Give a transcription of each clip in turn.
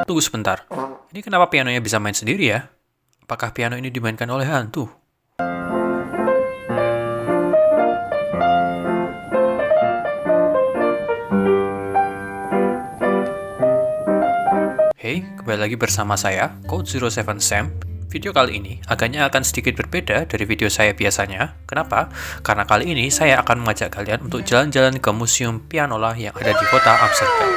Tunggu sebentar, ini kenapa pianonya bisa main sendiri ya? Apakah piano ini dimainkan oleh hantu? Hey, kembali lagi bersama saya, Code 07 Sam. Video kali ini agaknya akan sedikit berbeda dari video saya biasanya. Kenapa? Karena kali ini saya akan mengajak kalian untuk jalan-jalan ke Museum Pianola yang ada di kota Amsterdam.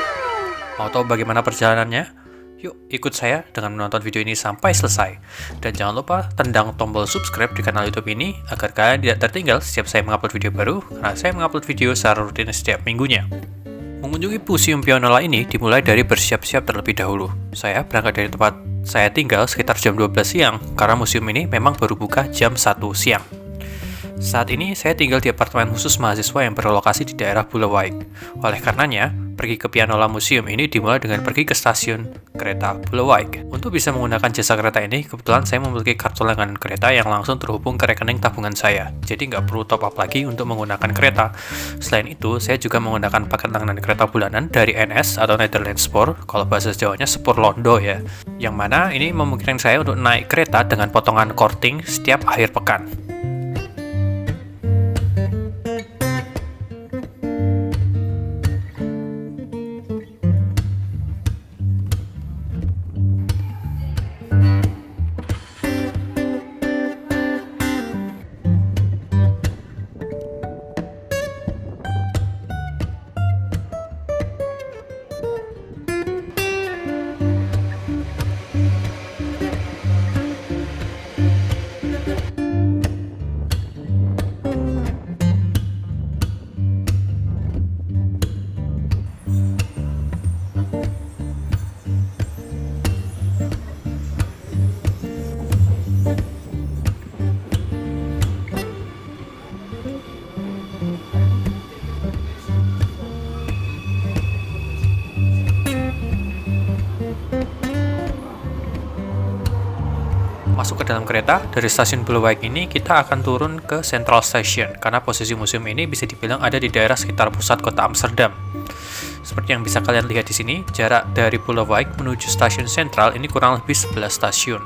Mau tahu bagaimana perjalanannya? Yuk, ikut saya dengan menonton video ini sampai selesai. Dan jangan lupa tendang tombol subscribe di kanal YouTube ini agar kalian tidak tertinggal setiap saya mengupload video baru, karena saya mengupload video secara rutin setiap minggunya. Mengunjungi Museum Pianola ini dimulai dari bersiap-siap terlebih dahulu. Saya berangkat dari tempat saya tinggal sekitar jam 12 siang, karena museum ini memang baru buka jam 1 siang. Saat ini saya tinggal di apartemen khusus mahasiswa yang berlokasi di daerah Bulawijk. Oleh karenanya, pergi ke Pianola Museum ini dimulai dengan pergi ke stasiun kereta Bulawijk. Untuk bisa menggunakan jasa kereta ini, kebetulan saya memiliki kartu langganan kereta yang langsung terhubung ke rekening tabungan saya. Jadi nggak perlu top up lagi untuk menggunakan kereta. Selain itu, saya juga menggunakan paket langganan kereta bulanan dari NS atau Netherlands Spoor, kalau bahasa Jawanya Spoor Londo ya. Yang mana ini memungkinkan saya untuk naik kereta dengan potongan korting setiap akhir pekan. Masuk ke dalam kereta, dari stasiun Bulawijk ini kita akan turun ke Central Station, karena posisi museum ini bisa dibilang ada di daerah sekitar pusat kota Amsterdam. Seperti yang bisa kalian lihat di sini, jarak dari Bulawijk menuju stasiun sentral ini kurang lebih 11 stasiun.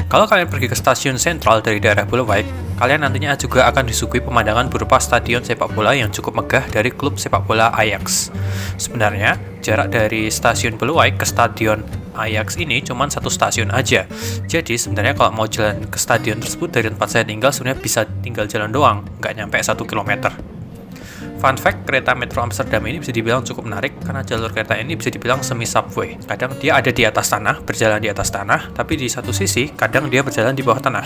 Kalau kalian pergi ke stasiun sentral dari daerah Bulawijk, kalian nantinya juga akan disuguhi pemandangan berupa stadion sepak bola yang cukup megah dari klub sepak bola Ajax. Sebenarnya, jarak dari stasiun Bulawijk ke stadion Ajax ini cuma satu stasiun aja. Jadi sebenarnya kalau mau jalan ke stadion tersebut dari tempat saya tinggal sebenarnya bisa tinggal jalan doang, nggak nyampe 1 km. Fun fact, kereta metro Amsterdam ini bisa dibilang cukup menarik karena jalur kereta ini bisa dibilang semi subway. Kadang dia ada di atas tanah, berjalan di atas tanah, tapi di satu sisi kadang dia berjalan di bawah tanah.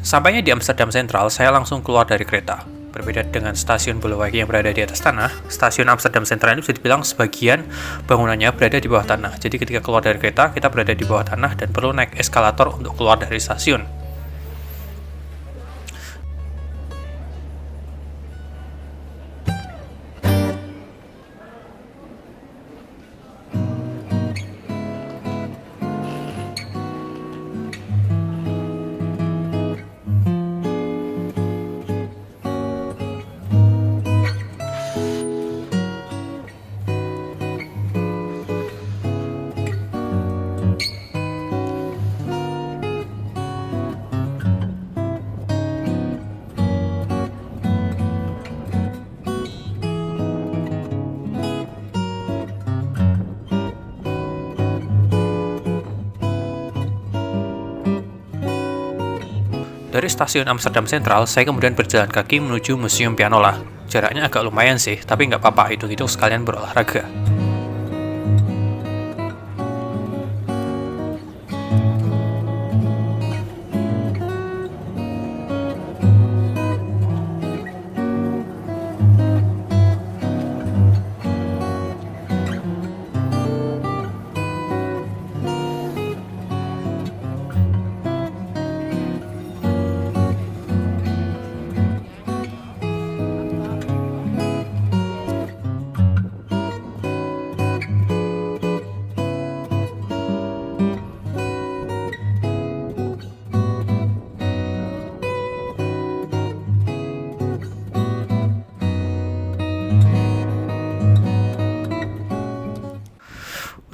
Sampainya di Amsterdam Central, saya langsung keluar dari kereta. Berbeda dengan stasiun Bulawijk yang berada di atas tanah, stasiun Amsterdam Central ini bisa dibilang sebagian bangunannya berada di bawah tanah. Jadi ketika keluar dari kereta, kita berada di bawah tanah dan perlu naik eskalator untuk keluar dari stasiun. Dari stasiun Amsterdam Central, saya kemudian berjalan kaki menuju Museum Pianola. Jaraknya agak lumayan sih, tapi nggak apa-apa, hitung-hitung sekalian berolahraga.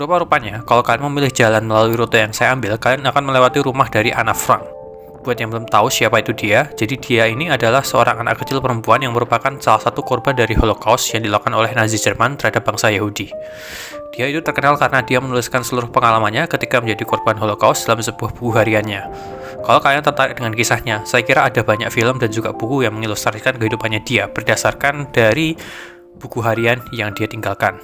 Rupa-rupanya, kalau kalian memilih jalan melalui rute yang saya ambil, kalian akan melewati rumah dari Anna Frank. Buat yang belum tahu siapa itu dia, jadi dia ini adalah seorang anak kecil perempuan yang merupakan salah satu korban dari Holocaust yang dilakukan oleh Nazi Jerman terhadap bangsa Yahudi. Dia itu terkenal karena dia menuliskan seluruh pengalamannya ketika menjadi korban Holocaust dalam sebuah buku hariannya. Kalau kalian tertarik dengan kisahnya, saya kira ada banyak film dan juga buku yang mengilustrasikan kehidupannya dia berdasarkan dari buku harian yang dia tinggalkan.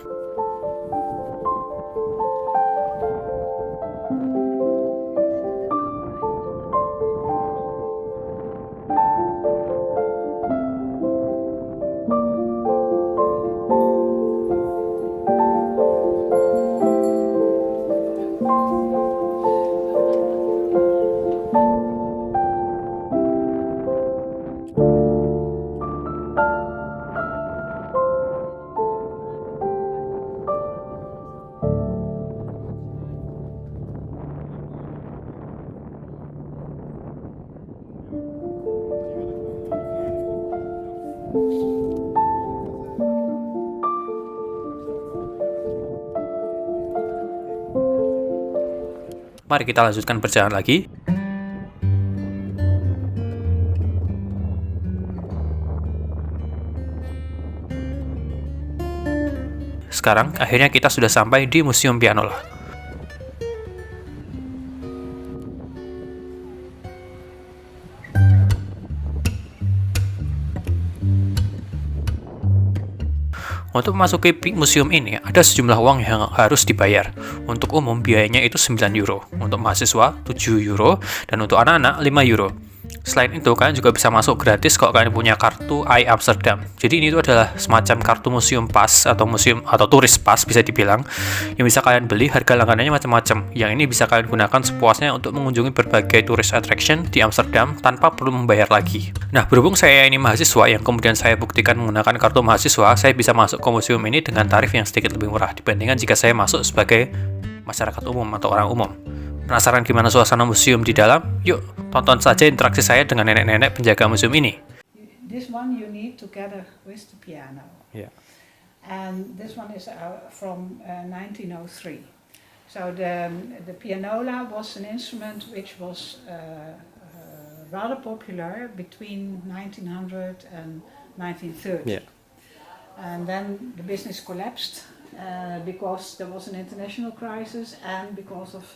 Mari kita lanjutkan perjalanan lagi. Sekarang, akhirnya kita sudah sampai di Museum Pianola. Untuk memasuki museum ini, ada sejumlah uang yang harus dibayar. Untuk umum, biayanya itu 9 euro. Untuk mahasiswa, 7 euro. Dan untuk anak-anak, 5 euro. Selain itu, kalian juga bisa masuk gratis kalau kalian punya kartu Amsterdam. Jadi ini itu adalah semacam kartu museum pass atau turis pass bisa dibilang, yang bisa kalian beli. Harga langganannya macam-macam. Yang ini bisa kalian gunakan sepuasnya untuk mengunjungi berbagai tourist attraction di Amsterdam tanpa perlu membayar lagi. Nah, berhubung saya ini mahasiswa yang kemudian saya buktikan menggunakan kartu mahasiswa, saya bisa masuk ke museum ini dengan tarif yang sedikit lebih murah dibandingkan jika saya masuk sebagai masyarakat umum atau orang umum. Penasaran gimana suasana museum di dalam? Yuk, tonton saja interaksi saya dengan nenek-nenek penjaga museum ini. This one you need together with the piano. Yeah. And this one is from 1903. So the pianola was an instrument which was rather popular between 1900 and 1930. Yeah. And then the business collapsed because there was an international crisis and because of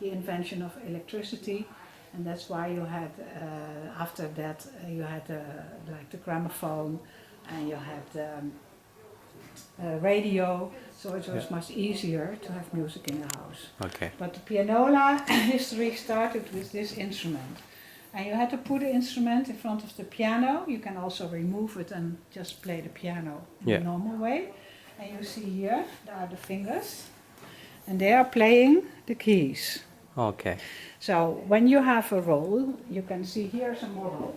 the invention of electricity, and that's why you had after that you had like the gramophone, and you had radio, so it was much easier to have music in the house. Okay. But the pianola history started with this instrument, and you had to put the instrument in front of the piano. You can also remove it and just play the piano in the normal way. And you see here, there are the fingers, and they are playing the keys. Okay. So when you have a roll, you can see here's a model.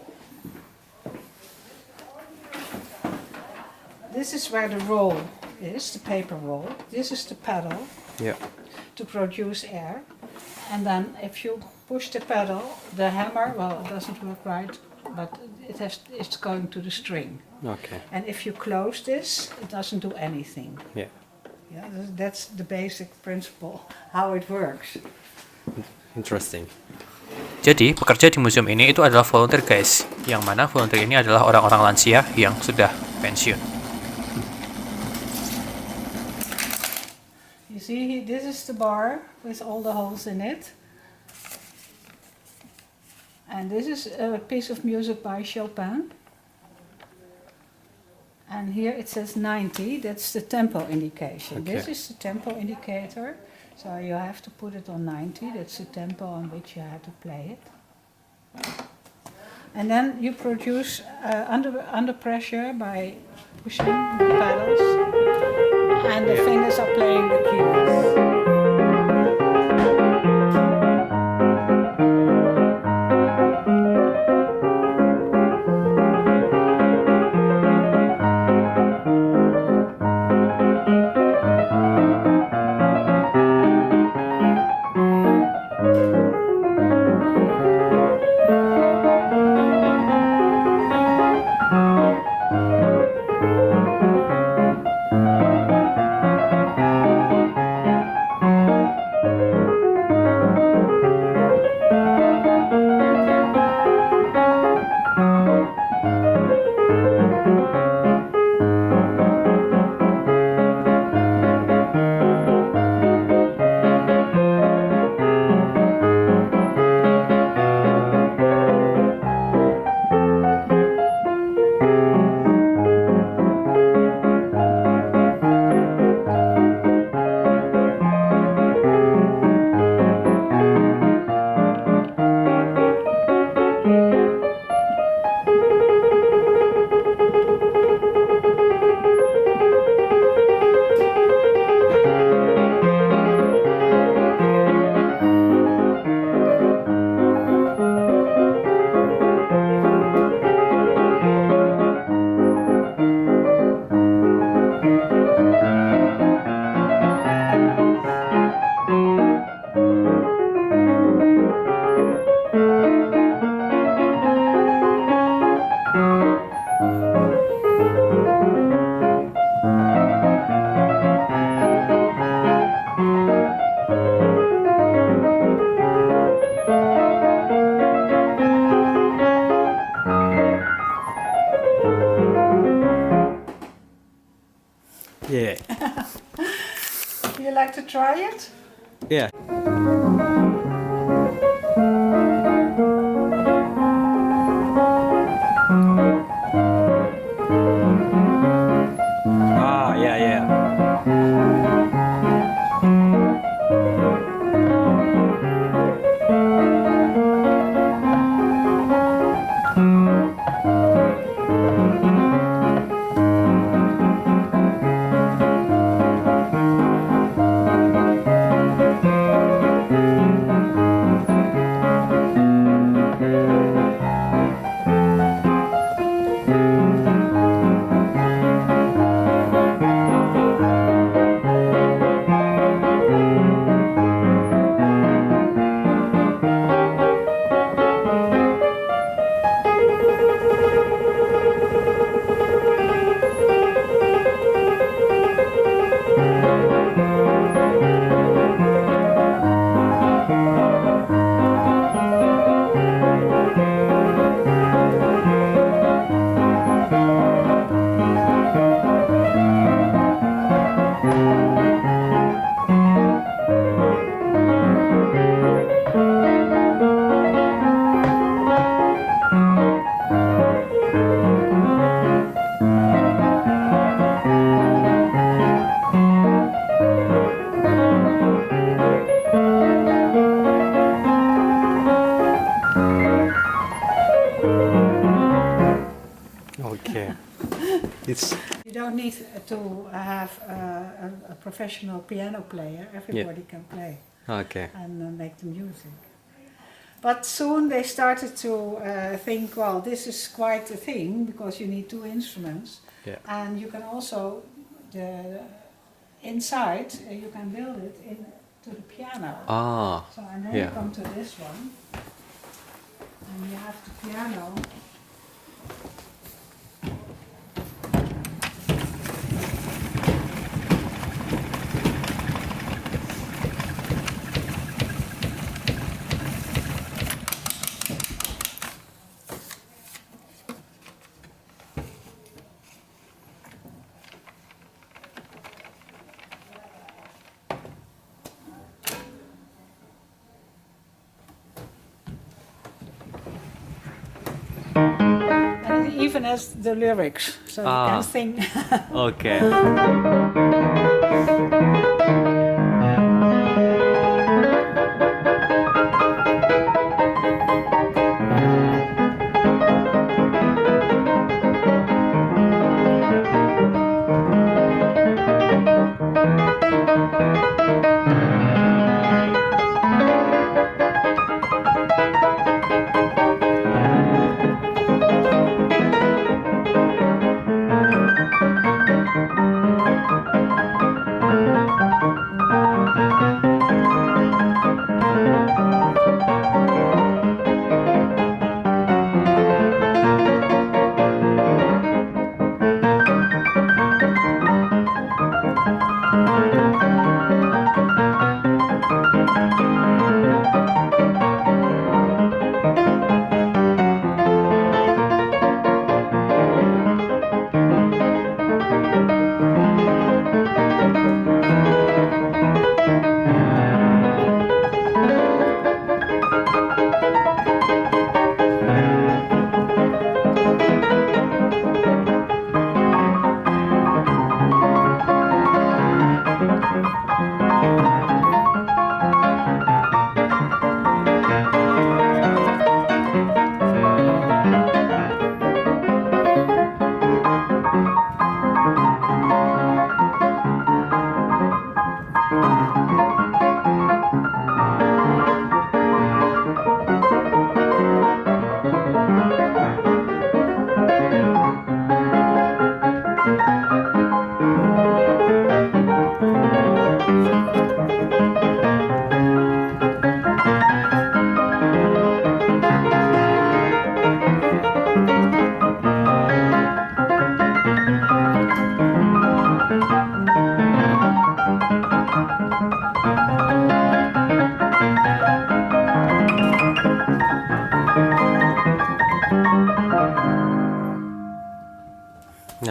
This is where the roll is, the paper roll. This is the pedal to produce air. And then if you push the pedal, the hammer, well, it doesn't work right, but it's going to the string. Okay. And if you close this, it doesn't do anything. Yeah. Yeah, that's the basic principle, how it works. Interesting. Jadi, pekerja di museum ini itu adalah volunteer guys, yang mana volunteer ini adalah orang-orang lansia yang sudah pensiun. You see, this is the bar with all the holes in it. And this is a piece of music by Chopin. And here it says 90, that's the tempo indication. Okay. This is the tempo indicator. So you have to put it on 90, that's the tempo on which you have to play it. And then you produce under pressure by pushing the pedals, and the fingers are playing the keys. Yeah. Do you like to try it? Yeah. Ah, yeah, yeah. Okay. It's You don't need to have a professional piano player. Everybody can play okay. and make the music. But soon they started to think, well, this is quite a thing because you need two instruments. Yeah. And you can also, inside, you can build it into the piano. Ah, So, and then yeah. you come to this one, and you have the piano. And it even has the lyrics, so you Ah. can sing. Okay.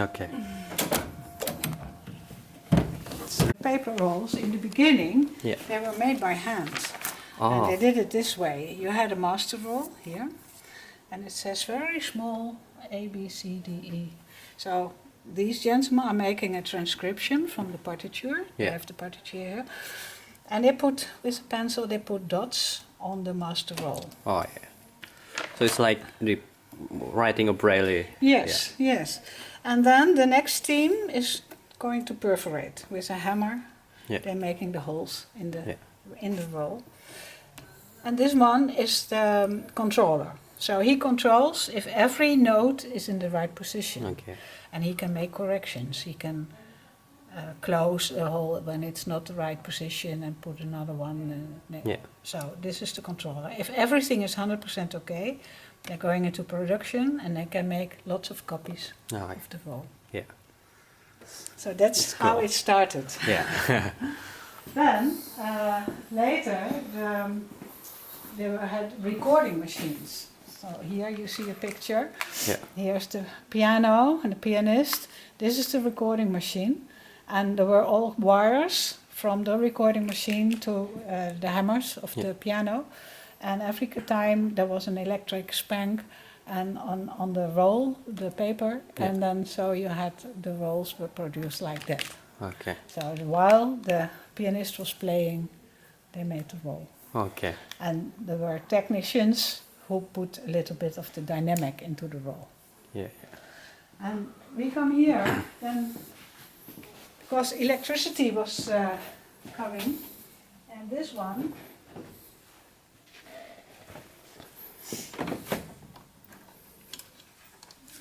Okay. Paper rolls in the beginning, Yeah. they were made by hand. Ah. And they did it this way. You had a master roll here, and it says very small A, B, C, D, E. So these gentlemen are making a transcription from the partiture. They Yeah. have the partiture here. And they put, with a pencil, they put dots on the master roll. Oh yeah. So it's like the writing a braille. Yes, yes. And then the next team is going to perforate with a hammer. Yeah. They're making the holes Yeah. in the roll. And this one is the controller. So he controls if every note is in the right position. Okay. And he can make corrections. He can close a hole when it's not the right position and put another one. Yeah. So this is the controller. If everything is 100% okay, they're going into production and they can make lots of copies Oh, of the roll. yeah. So that's how cool. it started. Yeah. Then later they had recording machines. So here you see a picture. Yeah. Here's the piano and the pianist. This is the recording machine. And there were all wires from the recording machine to the hammers of the piano. And every time there was an electric spank and on the roll, the paper. Yeah. And then so you had the rolls were produced like that. Okay. So while the pianist was playing, they made the roll. Okay. And there were technicians who put a little bit of the dynamic into the roll. Yeah. And we come here, then, because electricity was coming, and this one,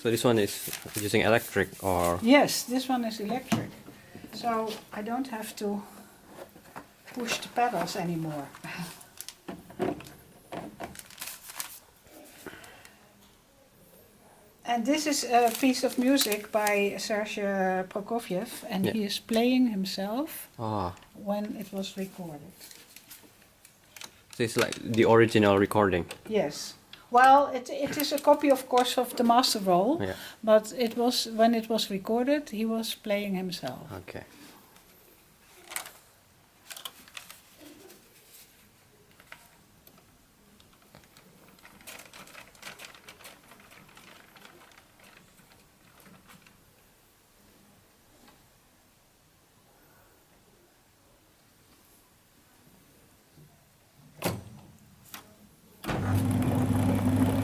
So this one is using electric or yes, this one is electric. So I don't have to push the pedals anymore. And this is a piece of music by Serge Prokofiev, and Yeah. he is playing himself ah. when it was recorded. So it's like the original recording. Yes. Well, it is a copy, of course, of the master roll, Yeah. but it was when it was recorded, he was playing himself. Okay.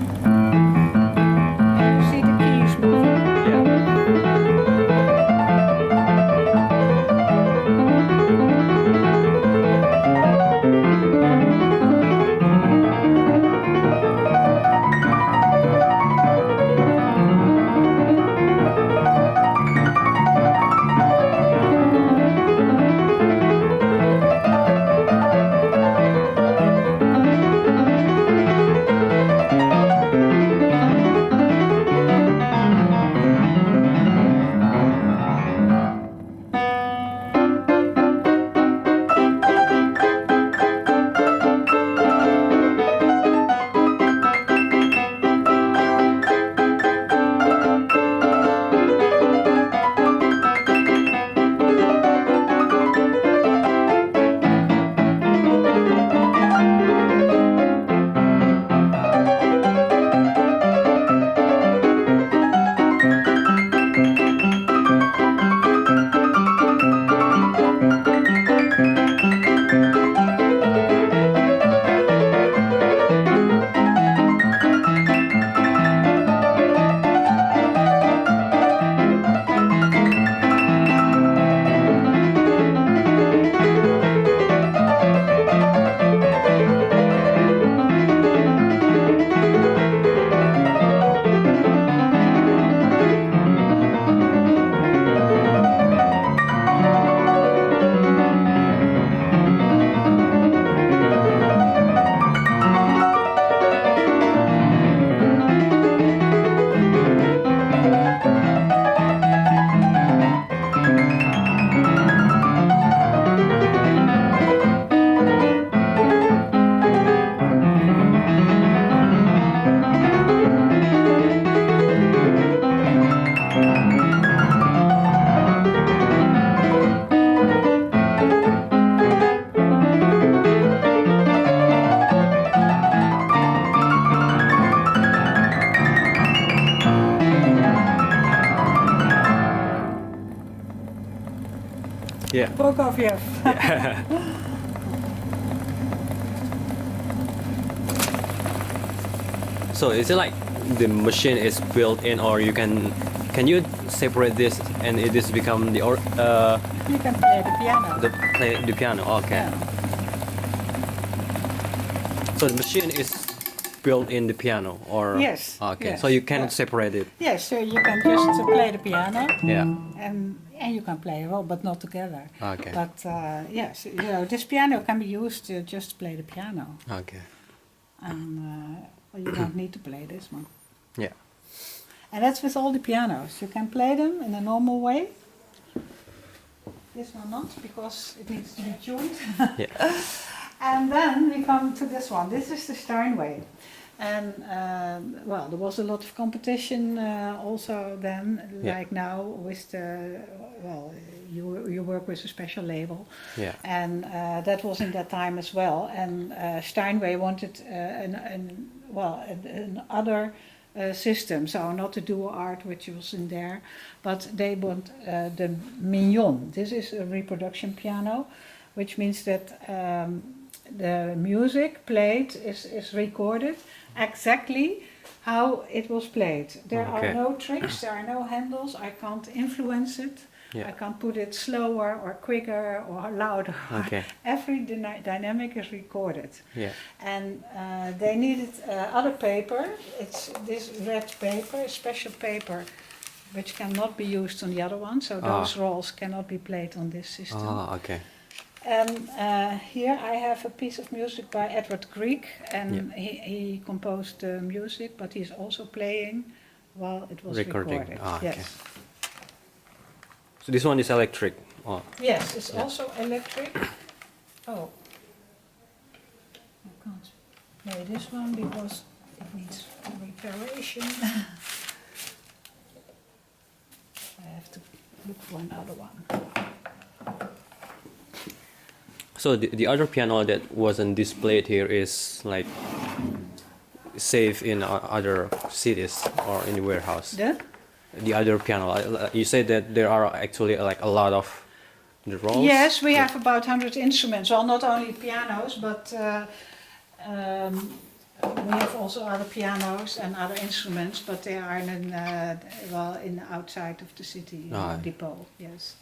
And you see the keys moving. Yeah. Yeah. Prokofiev. So is it like the machine is built in, or can you separate this and it is become the You can play the piano. the piano? Okay. Yeah. So the machine is built in the piano, or Yes, Okay. yes, So you cannot yeah. separate it. Yes, so you can just play the piano. Yeah. And you can play well, but not together. Okay. But yes, this piano can be used to just play the piano. Okay. And well, you don't need to play this one. Yeah. And that's with all the pianos. You can play them in a normal way. This one not, because it needs to be tuned. Yeah. And then we come to this one. This is the Steinway. And well, there was a lot of competition also then, Yeah. like now with the, well, you work with a special label. Yeah. And that was in that time as well. And Steinway wanted another system, so not the dual art which was in there, but they want the mignon. This is a reproduction piano, which means that the music played is recorded exactly how it was played. There Okay. are no tricks, there are no handles, I can't influence it. Yeah. I can't put it slower or quicker or louder. Okay. Every dynamic is recorded. Yeah. And they needed other paper. It's this red paper, a special paper, which cannot be used on the other one. So those rolls cannot be played on this system. Ah, okay. And here I have a piece of music by Edward Grieg, and Yeah. he composed the music, but he's also playing while it was Recording. recorded. Ah, okay. Yes. So this one is electric. Oh. Yes, it's Yeah. also electric. Oh, I can't play this one because it needs reparation. I have to look for another one. So the other piano that wasn't displayed here is like safe in other cities or in the warehouse. The other piano, you said that there are actually like a lot of the rolls. Yes, we have about 100 instruments. Well, not only pianos, but we have also other pianos and other instruments, but they are in the outside of the city depot. Yes.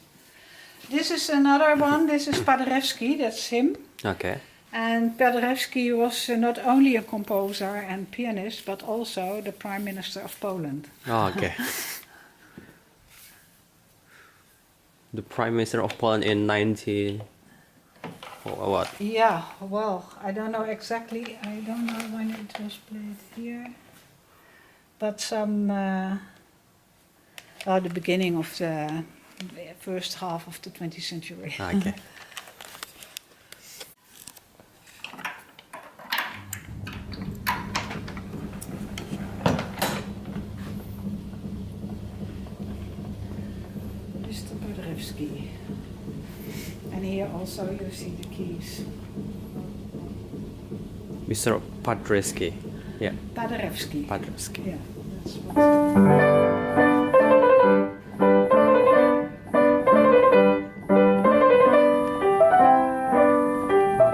This is another one. This is Paderewski. That's him. Okay. And Paderewski was not only a composer and pianist, but also the Prime Minister of Poland. Oh, okay. The Prime Minister of Poland in 19... what? Yeah, well, I don't know exactly. I don't know when it was played here. But the beginning of the first half of the 20th century. Okay. Mr. Paderewski. And here also you see the keys. Mr. Paderewski. Yeah. Paderewski. Paderewski. Yeah, that's what.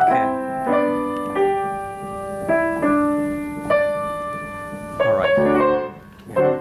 Okay. All right.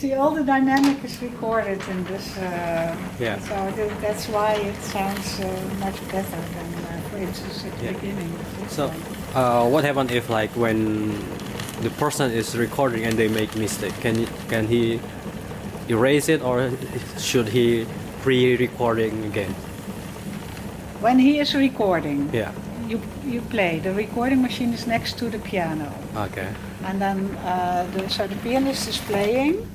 see, all the dynamic is recorded in this. Yeah. So that's why it sounds much better than, for instance, at the beginning. Of this So, one. what happens if like when the person is recording and they make mistake? Can he erase it, or should he pre-recording again? When he is recording, Yeah. you play. The recording machine is next to the piano. Okay. And then so the pianist is playing.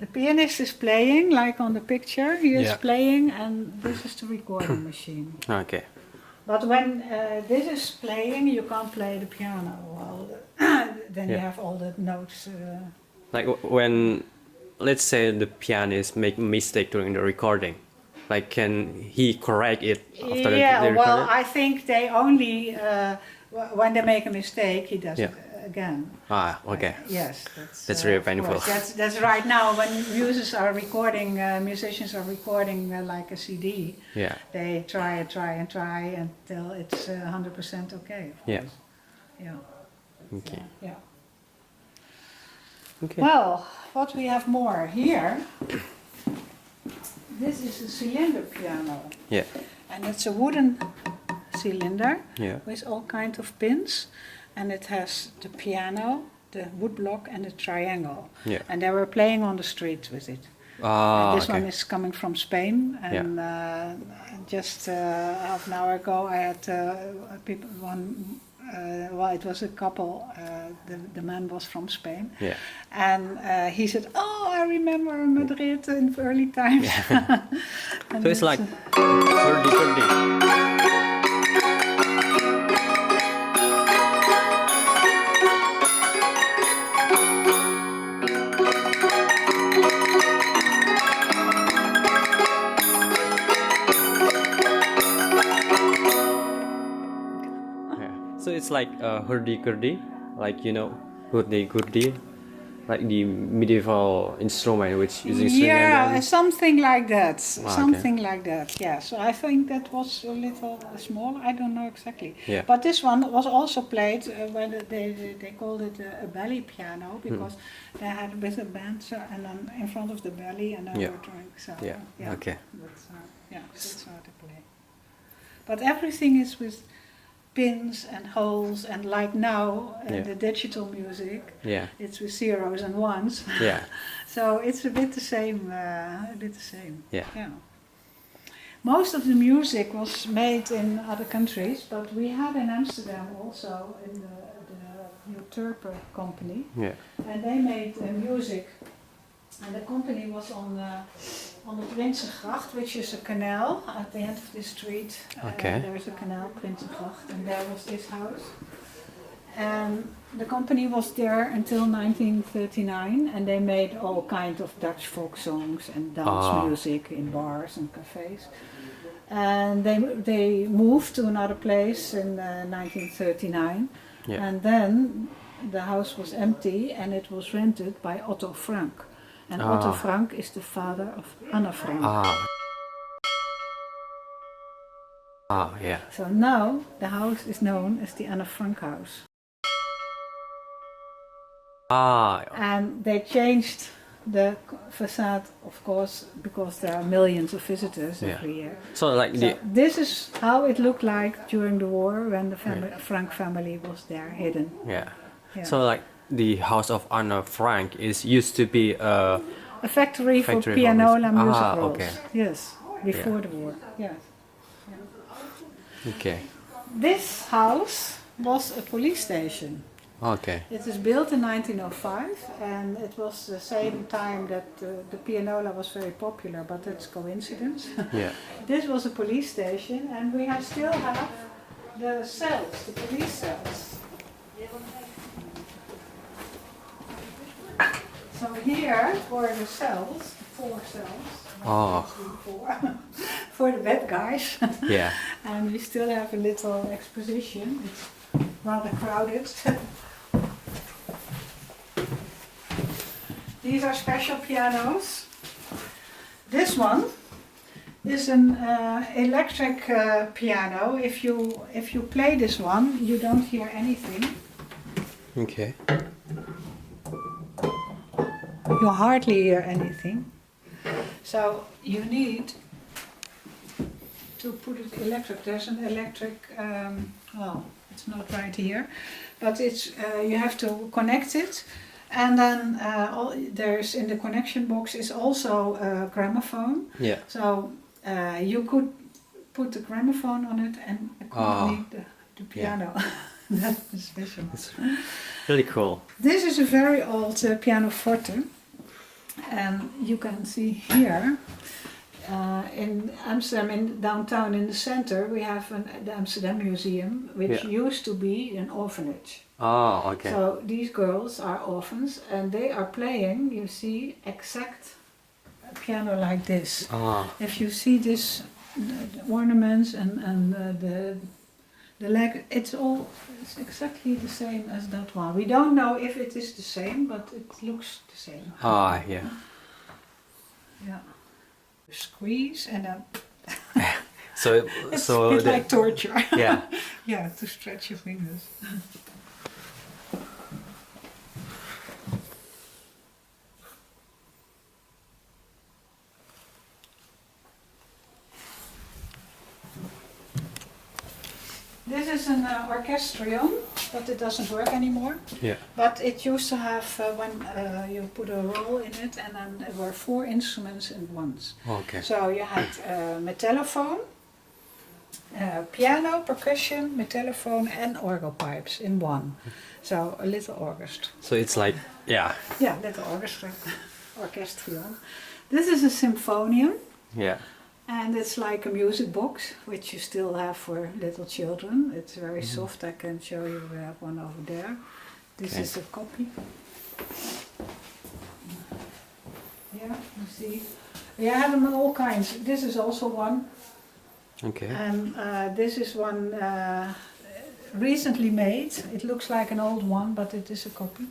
The pianist is playing, like on the picture. He is playing, and this is the recording machine. Okay. But when this is playing, you can't play the piano. Well, then you have all the notes. Like when, let's say the pianist make mistake during the recording, like can he correct it after the Well, recording? I think they only when they make a mistake, he does it again. Ah, okay. Yes, That's really of painful. course. That's right now when musicians are recording like a CD. Yeah. They try until it's 100% okay. Of Yeah. course. Yeah. Okay. Yeah. Okay. Well, what we have more here. This is a cylinder piano, Yeah. and it's a wooden cylinder Yeah. with all kinds of pins, and it has the piano, the woodblock, and the triangle. Yeah. And they were playing on the street with it. Ah, And this okay. one is coming from Spain, and just half an hour ago I had people well, it was a couple. The man was from Spain, Yeah. and he said, "Oh, I remember Madrid in early times." And So it's like hurdy-gurdy. So it's like hurdy-gurdy, like hurdy-gurdy, like the medieval instrument which using string and then... something like that. Ah, Something like that. Yeah. So I think that was a little small. I don't know exactly. Yeah. But this one was also played when they called it a belly piano because they had with a band and then in front of the belly and then they were trying. So Yeah. Okay. That's how to play. But everything is with pins and holes, and like now the digital music, it's with zeros and ones. Yeah. So it's a bit the same. Yeah. Most of the music was made in other countries, but we had in Amsterdam also in the Turper company, and they made music. And the company was on the Prinsengracht, which is a canal at the end of the street. Okay. There's a canal, Prinsengracht, and there was this house. And the company was there until 1939, and they made all kinds of Dutch folk songs and dance music in bars and cafes. And they moved to another place in 1939, and then the house was empty and it was rented by Otto Frank. And Otto Frank is the father of Anne Frank. Yeah. So now the house is known as the Anne Frank house. And they changed the facade, of course, because there are millions of visitors every year. So like this is how it looked like during the war when the Frank family was there hidden. Yeah. So like the house of Anne Frank used to be a factory for pianola music rolls. Okay. Yes, before the war. Yes. Okay. This house was a police station. Okay. It was built in 1905, and it was the same time that the pianola was very popular, but that's coincidence. Yeah. This was a police station, and we still have the cells, the police cells. So here for the cells, 4 cells, for the bad guys. Yeah. And we still have a little exposition. It's rather crowded. These are special pianos. This one is an electric piano. If you play this one, you don't hear anything. Okay. You hardly hear anything. So you need to put it electric. There's an electric, well, it's not right here, but it's you have to connect it, and then there's in the connection box is also a gramophone. Yeah. So you could put the gramophone on it and accompany the piano. That's the special. It's really cool. This is a very old pianoforte, and you can see here. In Amsterdam, in downtown in the center, we have the Amsterdam Museum, which used to be an orphanage. Oh, okay. So these girls are orphans, and they are playing, you see, exact piano like this. If you see this, the ornaments and the leg, it's exactly the same as that one. We don't know if it is the same, but it looks the same. Yeah. Yeah. Squeeze and then it's a bit like torture. Yeah. Yeah, to stretch your fingers. This is an orchestrion, but it doesn't work anymore. Yeah. But it used to have when you put a roll in it, and then there were 4 instruments in once. Okay. So you had metallophone, piano, percussion, metallophone, and organ pipes in one. So a little orchestra. So it's like, yeah. Yeah, little orchestra, orchestrion. This is a symphonium. Yeah. And it's like a music box, which you still have for little children. It's very soft. I can show you. We have one over there. This is a copy. Yeah, you see. We have them in all kinds. This is also one. Okay. And this is one recently made. It looks like an old one, but it is a copy.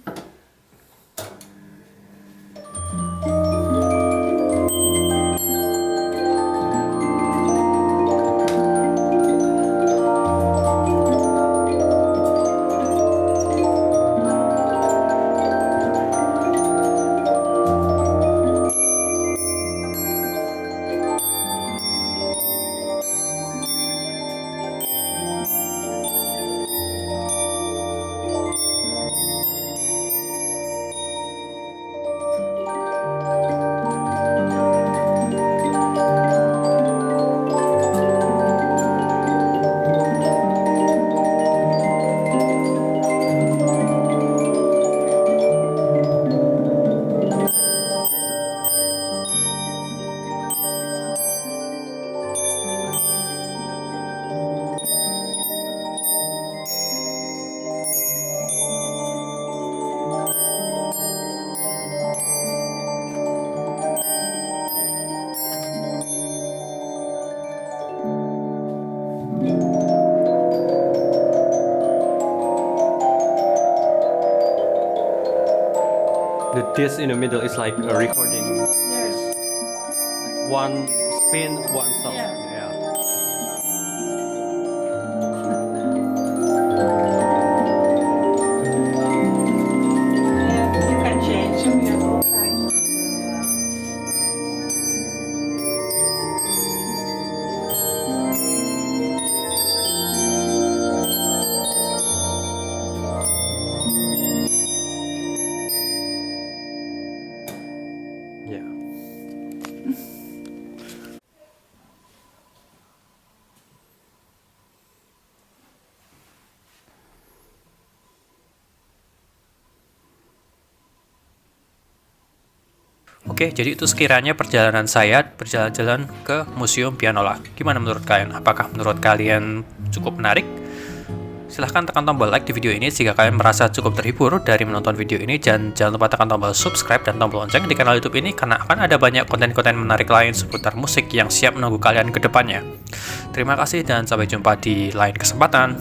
This in the middle is like a recording. Yes. One spin, one song. Yeah. You can change them. You have all kinds of. Yeah. Oke, jadi itu sekiranya perjalanan saya berjalan-jalan ke Museum Pianola. Gimana menurut kalian? Apakah menurut kalian cukup menarik? Silahkan tekan tombol like di video ini jika kalian merasa cukup terhibur dari menonton video ini, dan jangan lupa tekan tombol subscribe dan tombol lonceng di kanal YouTube ini karena akan ada banyak konten-konten menarik lain seputar musik yang siap menunggu kalian ke depannya. Terima kasih dan sampai jumpa di lain kesempatan.